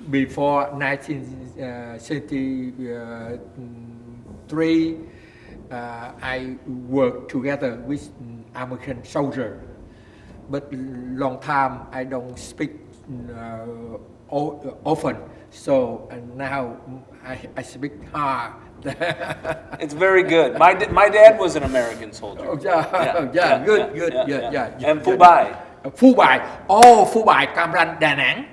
before 1973, I worked together with American soldier. But long time I don't speak often, so now I speak hard. It's very good. My dad was an American soldier. Oh, yeah, good. And Phu Bai. Phu Bai, Cam Ranh, Đà Nẵng.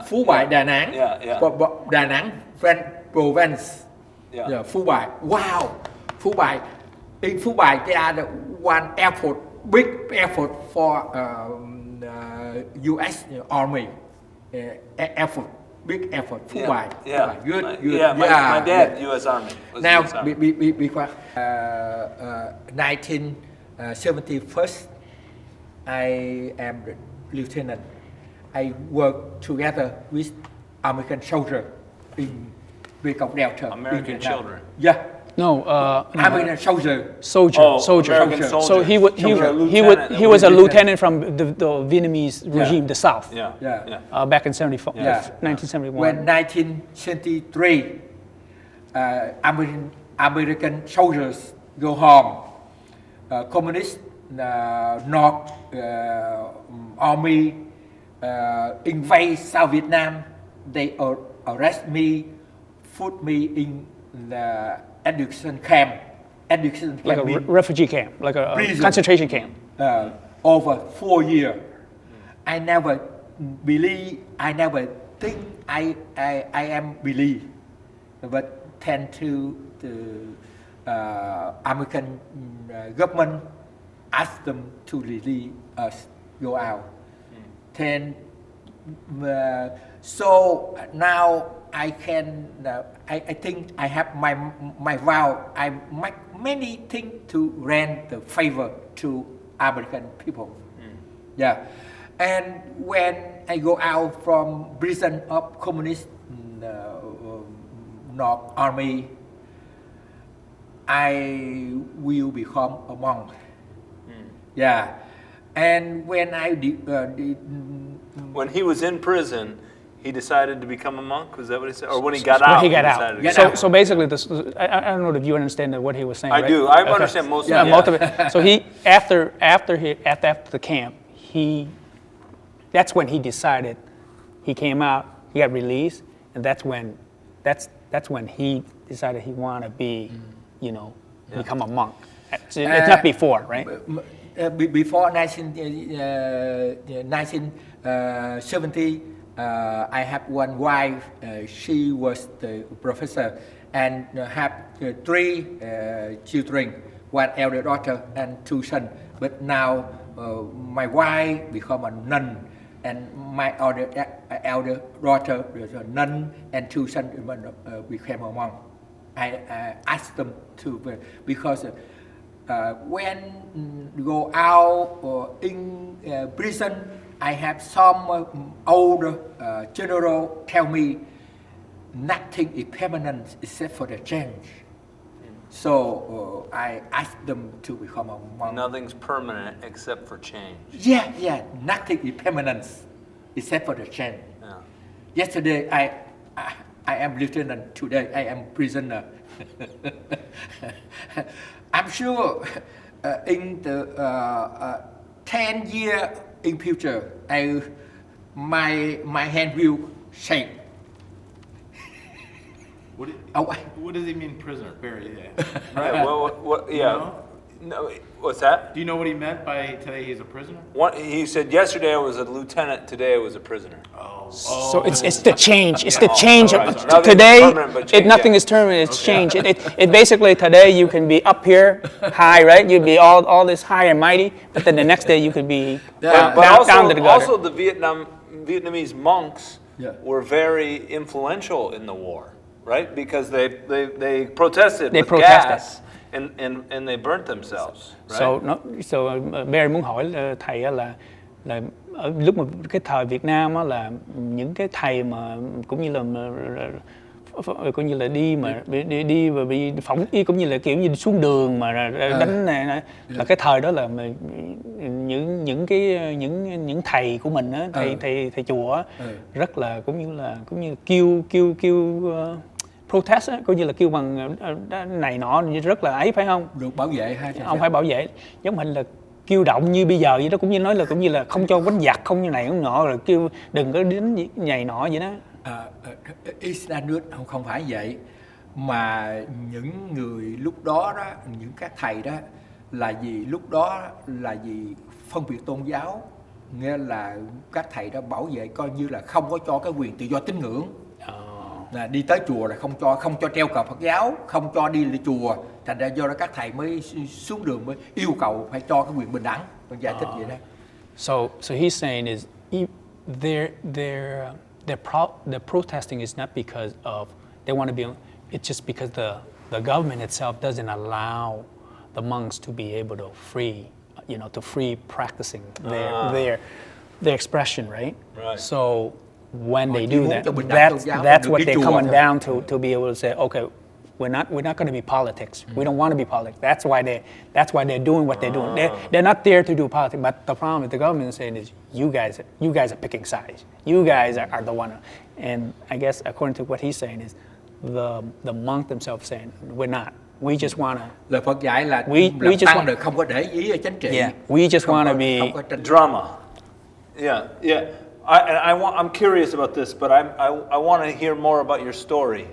Phu Bai, Đà Nẵng. Đà Nẵng, province. Phu Bai. Wow, Phu Bai. In Phu Bai, there are one airport, big airport for U.S. Army. Effort, big effort. Phu Bai. Good. My dad, U.S. Army. Now, because 1971, I am the lieutenant. I work together with American soldier in Vietnam Delta. American children. Yeah. No, American soldier. Soldier. American soldier. So he was a lieutenant from the Vietnamese regime, the South. Back in 1971. When 1973, American soldiers go home. Communist North Army invade South Vietnam. They arrest me, put me in the education camp. Like a refugee camp, like a concentration camp. Over 4 years. I never think I am believe, but tend to the American government ask them to release us, go out. Then so now I can. I think I have my vow. I make many things to render the favor to American people. Yeah, and when I go out from prison of communist North Army, I will become a monk. Yeah, and when when he was in prison, he decided to become a monk. Was that what he said? Or when he got out? He got out. So basically, I don't know if you understand what he was saying. I do. I understand most of it. Most of it. So he after the camp, that's when he decided. He came out. He got released, and that's when he decided he wanted to be, become a monk. It's not before, right? Before 1970, I have one wife. She was the professor and have 3 children, 1 elder daughter and 2 sons. But now my wife become a nun, and my elder daughter is a nun, and 2 sons became a monk. I asked them to because. When go out or in prison, I have some older general tell me nothing is permanent except for the change. So I asked them to become a monk. Nothing's permanent except for change. Yeah, nothing is permanent except for the change. Yesterday I am lieutenant. Today I am prisoner. I'm sure in the 10 years in future, my hand will shake. What does he mean, prisoner? Barry, Right. What? Yeah. No, what's that? Do you know what he meant by today he's a prisoner? He said yesterday I was a lieutenant, today I was a prisoner. So it's the change. It's the change. Today, nothing is permanent. It's change. It basically today you can be up here high, right? You'd be all this high and mighty, but then the next day you could be down to the gutter. Also, the Vietnamese monks were very influential in the war, right? Because they protested with gas. And they burnt themselves, right? So Barry muốn hỏi thầy là lúc mà cái thời Việt Nam á là những cái thầy mà cũng như là coi như là đi mà đi và bị phỏng y cũng như là kiểu như xuống đường mà đánh này là cái thời đó là những thầy của mình á, thầy chùa á, rất là cũng như kêu protest á, coi như là kêu bằng này nọ rất là ấy, phải không? Được bảo vệ ha. Ông phải bảo vệ, giống mình là kêu động như bây giờ vậy đó, cũng như nói là cũng như là không cho đánh giặc, không như này không nọ, rồi kêu đừng có đến nhầy nọ vậy đó. Islam nước không phải vậy, mà những người lúc đó đó, những các thầy đó là vì lúc đó là vì phân biệt tôn giáo, nghĩa là các thầy đó bảo vệ coi như là không có cho cái quyền tự do tín ngưỡng. Là đi tới chùa là không cho treo cờ Phật giáo, không cho đi lên chùa, thành ra do đó các thầy mới xuống đường mới yêu cầu phải cho cái quyền bình đẳng. Con giải thích vậy đó. So he's saying is the protesting is not because of they want to be. It's just because the government itself doesn't allow the monks to be able to free practicing their expression, right? So when they do that, that's what they're coming down to be able to say, okay, we're not going to be politics. We don't want to be politics. That's why they're doing what they're doing. They're not there to do politics. But the problem with the government is saying is you guys are picking sides. You guys are the one. And I guess according to what he's saying is the monk themselves saying we're not. We just want to. Lời Phật dạy là we just want được, không có để ý ở chính trị. Yeah, we just want to be drama. Yeah. I'm curious about this, but I want to hear more about your story.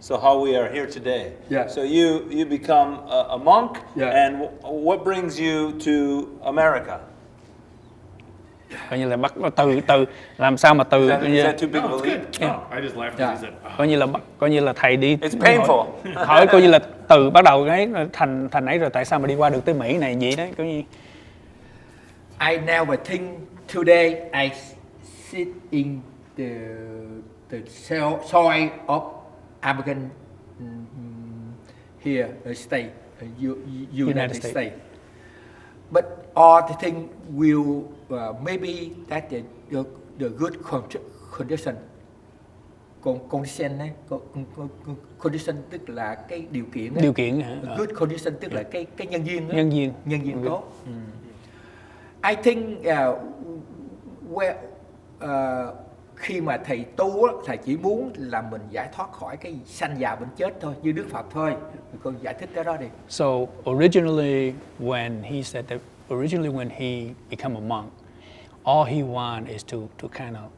So how we are here today. Yeah. So you become a monk, yeah. And what brings you to America? Coi như là bắt từ làm sao mà từ Is that too big of a leap? I just laughed as he said. Coi như là thầy đi. It's painful. Hỏi coi như là từ bắt đầu cái thành ấy rồi tại sao mà đi qua được tới Mỹ này vậy đấy, coi như. I never think today I sit in the soil of American here state, United States. But all the thing will maybe that the good condition, condition tức là cái điều kiện. Điều kiện hả? Good condition tức là cái nhân duyên. Nhân duyên tốt. I think khi mà thầy tu á, thầy chỉ muốn là mình giải thoát khỏi cái sanh già bệnh chết thôi, như Đức Phật thôi. Con giải thích cái đó đi. So originally when he became a monk, all he wanted is to kind of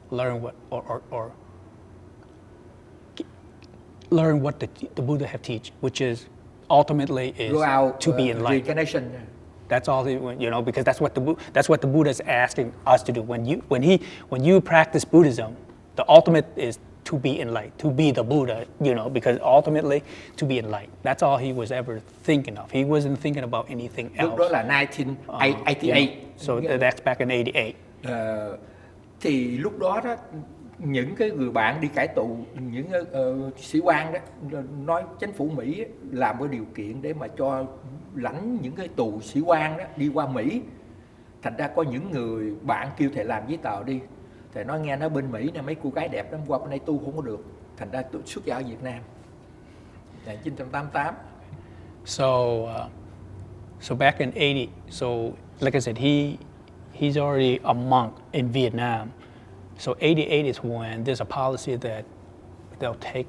learn what the Buddha have teach, which is ultimately is to be enlightened. That's all because that's what the Buddha is asking us to do. When you practice Buddhism, the ultimate is to be enlightened, to be the Buddha, because ultimately to be enlightened. That's all he was ever thinking of. He wasn't thinking about anything else. Lúc đó là 1988. So that's back in 88. Thì lúc đó những cái người bạn đi cải tù, những sĩ quan đó nói chính phủ Mỹ làm cái điều kiện để mà cho lãnh những cái tù sĩ quan đó đi qua Mỹ. Thành ra có những người bạn kêu thầy làm giấy tờ đi. Thầy nói nghe nói bên Mỹ này mấy cô gái đẹp lắm, qua bên đây tu không có được. Thành ra tôi xuất gia ở Việt Nam 1988. So back in 80, so like I said, he's already a monk in Vietnam. So 88 is when there's a policy that they'll take,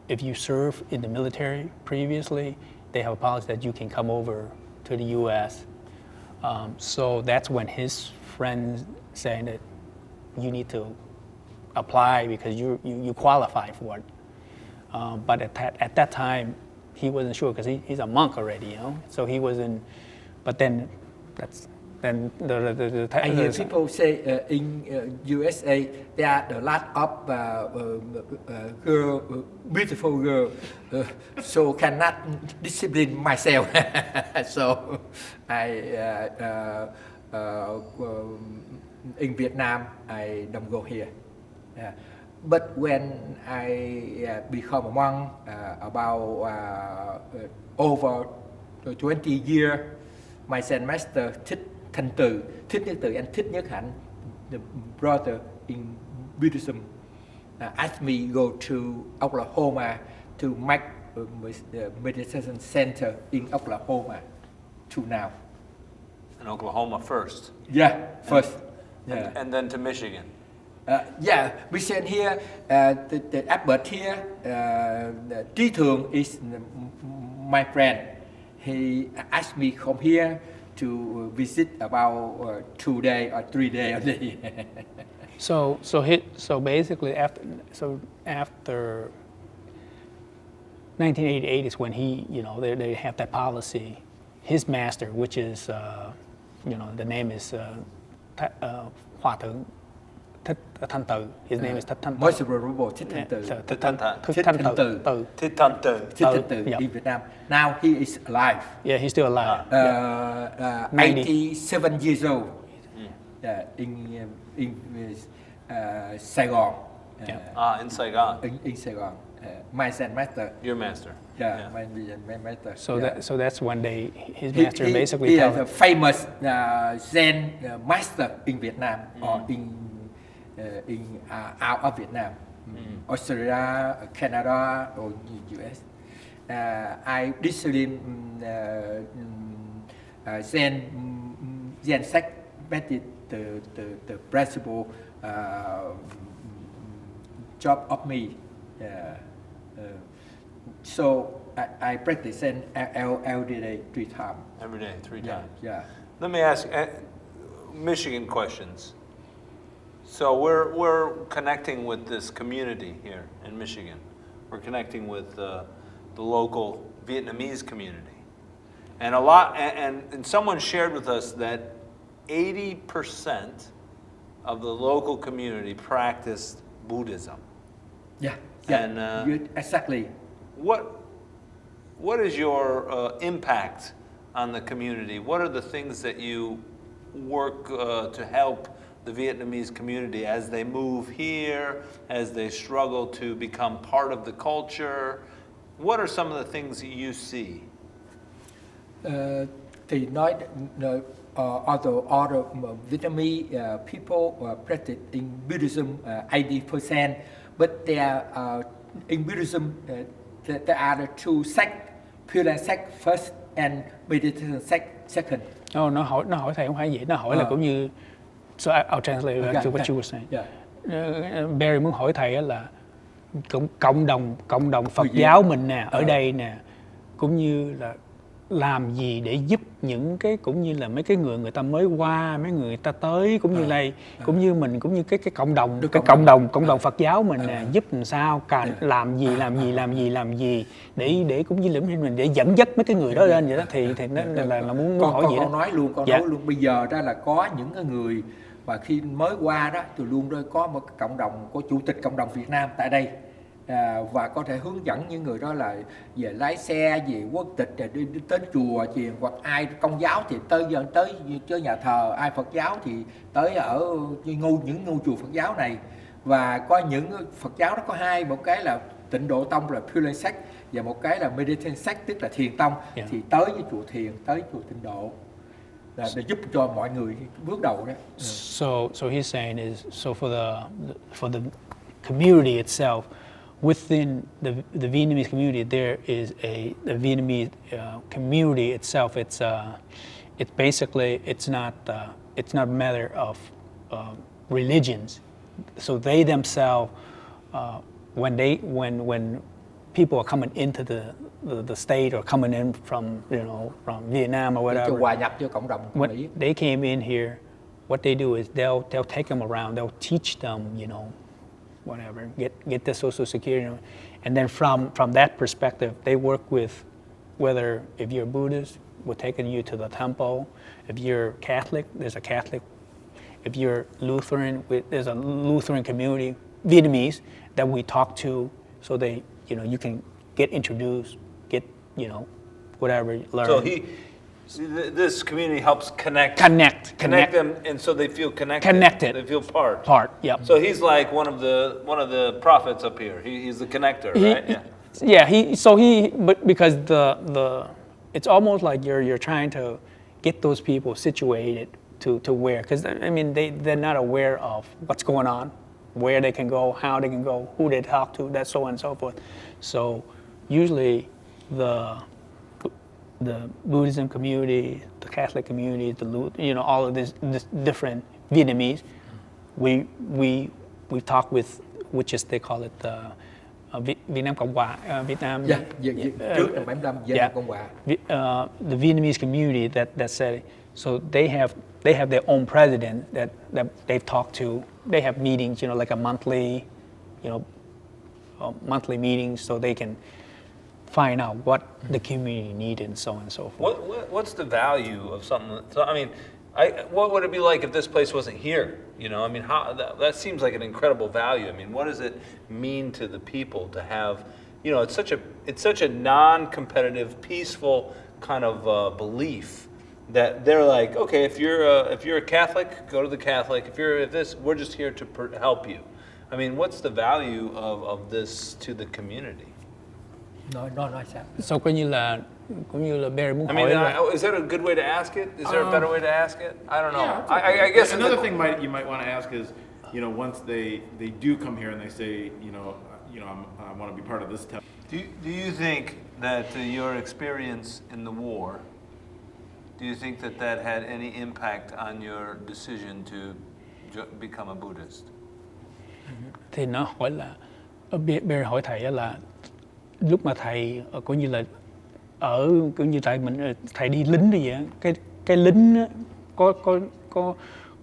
if you serve in the military previously, they have a policy that you can come over to the U.S. So that's when his friends saying that you need to apply because you qualify for it. But at that time, he wasn't sure because he's a monk already, So he wasn't. But then then I hear people say in USA there are a lot of girl, beautiful girl, so cannot discipline myself. So in Vietnam I don't go here. But when I become a monk about over 20 years, my Zen master Thích Thanh Từ, Thích Nhất Từ and Thích Nhất Hạnh, the brother in Buddhism, asked me go to Oklahoma to make the meditation center in Oklahoma to now. In Oklahoma first. Yeah, first. Yeah. And then to Michigan. Yeah, we sent here, the abbot here, Trí Thường is my friend. He asked me come here to visit about 2 days or 3 days only. So basically after 1988 is when he, they have that policy. His master, which is, the name is Hòa Thượng Thích Thanh Từ. His name is Thích Thanh Từ. Most Venerable Thích Thanh Từ. Thích Thanh Từ. Thích Thanh Từ. In Vietnam. Now he is alive. Yeah, he's still alive. 87 years old. In Saigon. In Saigon. In Saigon. My Zen master. Your master. Yeah, my master. So that's when his master basically he tells is a famous Zen master in Vietnam or in out of Vietnam, Australia, Canada, or US. I recently Zen sect met the principal job of me. So I practice Zen every day 3 times. Every day, 3 times. Yeah. Let me ask Michigan questions. So we're connecting with this community here in Michigan. We're connecting with the local Vietnamese community, and and someone shared with us that 80% of the local community practiced Buddhism. Yeah. And exactly. What is your impact on the community? What are the things that you work to help the Vietnamese community as they move here, as they struggle to become part of the culture? What are some of the things that you see? Thì nói other Vietnamese people practice in Buddhism 80%, but in Buddhism there are the 2 sects, Pure Land sect first and Meditation sect second. Nó hỏi thầy không phải vậy, nó hỏi là cũng như. So I'll translate back to what you were saying. Barry muốn hỏi thầy là cộng đồng Phật giáo mình nè, ở đây nè, cũng như là làm gì để giúp những cái cũng như là mấy cái người ta mới qua, mấy người ta tới cũng như này, cũng như mình cũng như cái cộng đồng Phật giáo mình nè, giúp làm sao làm gì để cũng như là mình để dẫn dắt mấy cái người đó lên vậy đó, thì nó là muốn hỏi vậy đó. Con nói luôn bây giờ đó là có những cái người và khi mới qua đó thì luôn có một cái cộng đồng, có chủ tịch cộng đồng Việt Nam tại đây. Và có thể hướng dẫn những người đó là về lái xe, về quốc tịch, đi đến chùa chiền, hoặc ai Công giáo thì tới chơi nhà thờ, ai Phật giáo thì tới ở những ngôi chùa Phật giáo này. Và có những Phật giáo nó có hai, một cái là Tịnh Độ Tông là Pure Land sect và một cái là Meditation sect tức là Thiền Tông. Thì tới với chùa Thiền, tới chùa Tịnh Độ để giúp cho mọi người bước đầu đó. So he's saying is for the community itself. Within the Vietnamese community, there is the Vietnamese community itself. It's basically it's not a matter of religions. So they themselves, when people are coming into the state or coming in from Vietnam or whatever, hòa nhập với cộng đồng when they came in here, what they do is they'll take them around, they'll teach them, whatever, get the Social Security, and then from that perspective, they work with whether if you're Buddhist, we're taking you to the temple. If you're Catholic, there's a Catholic. If you're Lutheran, there's a Lutheran community, Vietnamese, that we talk to, so they, you can get introduced, get, whatever, learn. So this community helps connect them, and so they feel connected. They feel part. Yep. So he's like one of the prophets up here. He's the connector, right? But because it's almost like you're trying to get those people situated to where, because I mean they're not aware of what's going on where they can go, how they can go, who they talk to, that so on and so forth. So usually the Buddhism community, the Catholic community, all of this different Vietnamese, we talk with, which is they call it Việt Nam Cộng hòa, Vietnam. Trước năm 75 Việt Nam Cộng hòa. The Vietnamese community that said, so they have their own president that they've talked to. They have meetings, like a monthly, monthly meetings, so they can find out what the community needs and so on and so forth. What's the value of something? What would it be like if this place wasn't here? That seems like an incredible value. What does it mean to the people to have? It's such a non-competitive, peaceful kind of belief that they're like, okay, if you're a Catholic, go to the Catholic. If you're this, we're just here to help you. What's the value of this to the community? Nói sao? So coi như là Barry muốn hỏi là, is that a good way to ask it? Is there a better way to ask it? I don't know. Yeah, I guess another thing you might want to ask is, once they do come here and they say, I want to be part of this temple. Do you think that your experience in the war, do you think that had any impact on your decision to become a Buddhist? Thì nó hỏi là, Barry hỏi thầy là lúc mà thầy coi như là coi như tại mình thầy đi lính như vậy, cái lính á,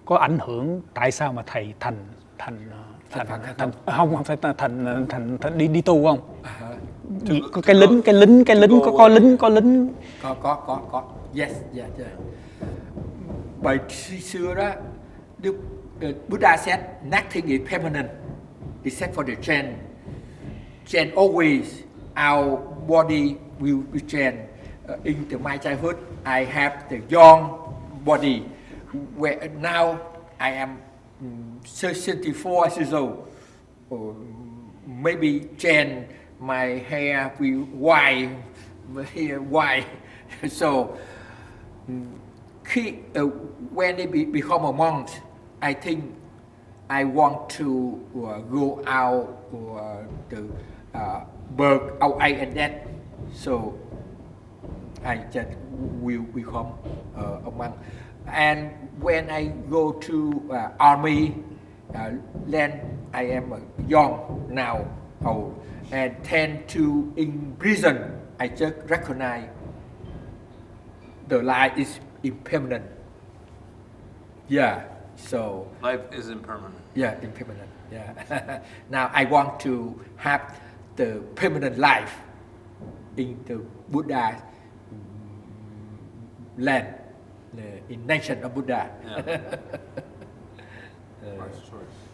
có ảnh hưởng tại sao mà thầy thành không phải thành đi tu không? Cái lính có lính. Có. Yes. Bởi xưa đó, Buddha said nothing is permanent except for the change. Change always. Our body will change. In my childhood, I have the young body. Where now I am 64 years old. Maybe change. My hair will white. So when they become a monk, I think I want to go out to birth outside and that. So I just will become a monk. And when I go to army, then I am young now, old, and tend to in prison. I just recognize the life is impermanent. Yeah, so life is impermanent. Yeah, impermanent. Yeah. Now I want to have the permanent life in the Buddha land, in nation of Buddha. Yeah. Nice choice.